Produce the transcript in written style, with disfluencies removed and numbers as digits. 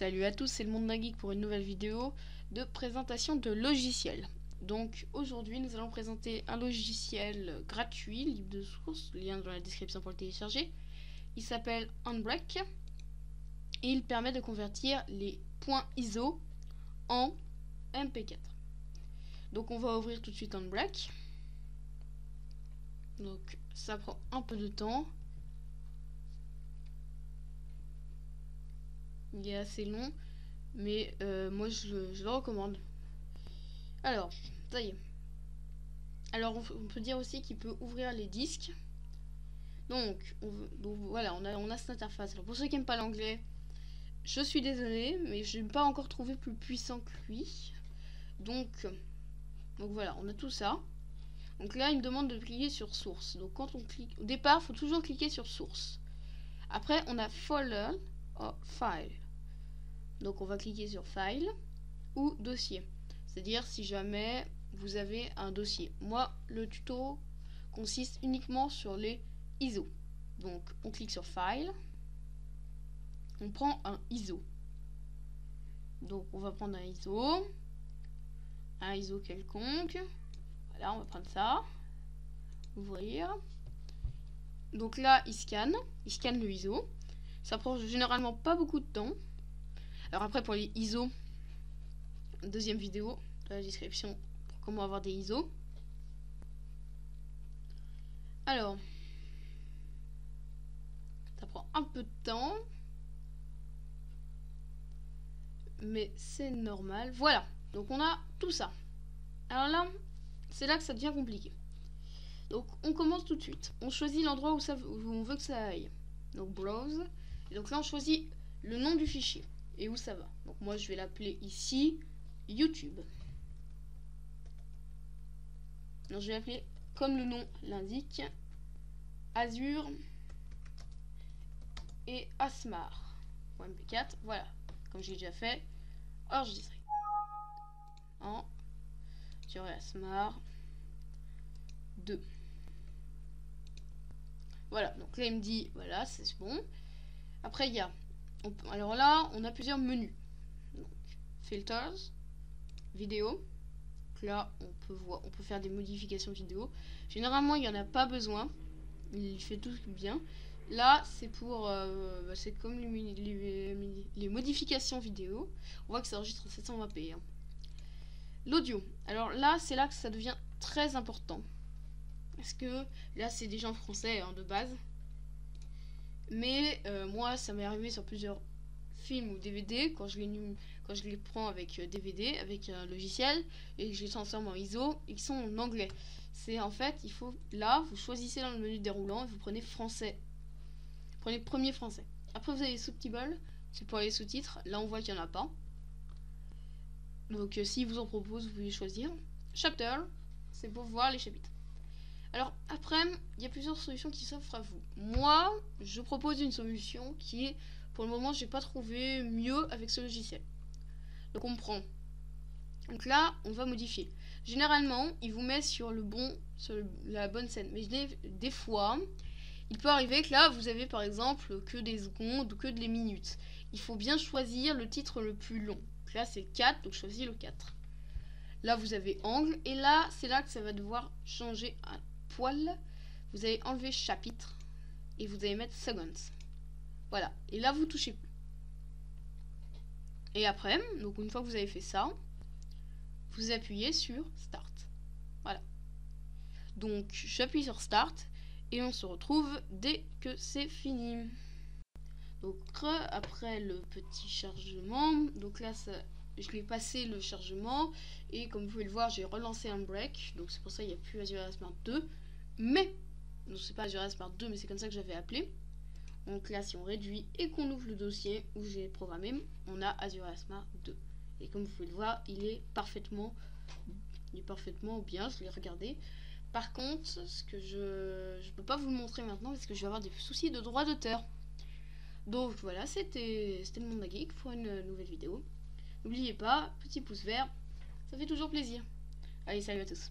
Salut à tous, c'est le monde d'un geek pour une nouvelle vidéo de présentation de logiciels. Donc aujourd'hui nous allons présenter un logiciel gratuit, libre de source, lien dans la description pour le télécharger. Il s'appelle Handbrake et il permet de convertir les points ISO en MP4. Donc on va ouvrir tout de suite Handbrake. Donc ça prend un peu de temps. Il est assez long, mais moi je le recommande. Alors, ça y est. Alors on peut dire aussi qu'il peut ouvrir les disques. Donc voilà, on a cette interface. Alors pour ceux qui n'aiment pas l'anglais, je suis désolée, mais je n'ai pas encore trouvé plus puissant que lui. Donc voilà, on a tout ça. Donc là, il me demande de cliquer sur source. Donc quand on clique, au départ, il faut toujours cliquer sur source. Après, on a folder ou file. Donc on va cliquer sur file ou dossier. C'est-à-dire si jamais vous avez un dossier. Moi, le tuto consiste uniquement sur les ISO. Donc on clique sur file. On prend un ISO. Donc on va prendre un ISO quelconque. Voilà, on va prendre ça. Ouvrir. Donc là, il scanne le ISO. Ça prend généralement pas beaucoup de temps. Alors après, pour les ISO, deuxième vidéo dans la description pour comment avoir des ISO. Alors, ça prend un peu de temps, mais c'est normal. Voilà, donc on a tout ça. Alors là, c'est là que ça devient compliqué. Donc on commence tout de suite. On choisit l'endroit où on veut que ça aille. Donc browse. Et donc là, on choisit le nom du fichier et où ça va. Donc moi, je vais l'appeler ici YouTube. Donc je vais l'appeler comme le nom l'indique, Azure et Asmar. MP4, voilà, comme j'ai déjà fait, enregistrer. En sur Asmar 2. Voilà, donc là il me dit, voilà, c'est bon. Après il y a, alors là, on a plusieurs menus. Donc, filters, vidéo. Donc là, on peut faire des modifications vidéo. Généralement, il n'y en a pas besoin. Il fait tout bien. Là, c'est pour, c'est comme les modifications vidéo. On voit que ça enregistre en 720p. Hein. L'audio. Alors là, c'est là que ça devient très important. Parce que là, c'est déjà en français hein, de base. Mais moi, ça m'est arrivé sur plusieurs films ou DVD quand je les prends avec DVD, avec un logiciel et que je les transforme en ISO et qui sont en anglais. C'est en fait, il faut là, vous choisissez dans le menu déroulant et vous prenez français. Vous prenez le premier français. Après, vous avez les sous-titres, c'est pour les sous-titres. Là, on voit qu'il n'y en a pas. Donc, s'il vous en propose, vous pouvez choisir. Chapter, c'est pour voir les chapitres. Alors, après, il y a plusieurs solutions qui s'offrent à vous. Moi, je propose une solution qui est, pour le moment, j'ai pas trouvé mieux avec ce logiciel. Donc, on prend. Donc là, on va modifier. Généralement, il vous met sur la bonne scène. Mais des fois, il peut arriver que là, vous avez par exemple que des secondes ou que des minutes. Il faut bien choisir le titre le plus long. Donc là, c'est 4, donc choisis le 4. Là, vous avez angle. Et là, c'est là que ça va devoir changer un poil. Vous allez enlever chapitre. Et vous allez mettre seconds. Voilà. Et là, vous touchez plus. Et après, donc une fois que vous avez fait ça, vous appuyez sur Start. Voilà. Donc, j'appuie sur Start et on se retrouve dès que c'est fini. Donc, après le petit chargement, donc là, je l'ai passé le chargement et comme vous pouvez le voir, j'ai relancé Handbrake. Donc, c'est pour ça qu'il n'y a plus Azure Asmar 2. Mais, non, c'est pas Azure Asmar 2, mais c'est comme ça que j'avais appelé. Donc là, si on réduit et qu'on ouvre le dossier où j'ai programmé, on a Azure Asmar 2. Et comme vous pouvez le voir, il est parfaitement bien, je l'ai regardé. Par contre, ce que je peux pas vous le montrer maintenant parce que je vais avoir des soucis de droit d'auteur. Donc voilà, c'était le monde geek pour une nouvelle vidéo. N'oubliez pas, petit pouce vert, ça fait toujours plaisir. Allez, salut à tous.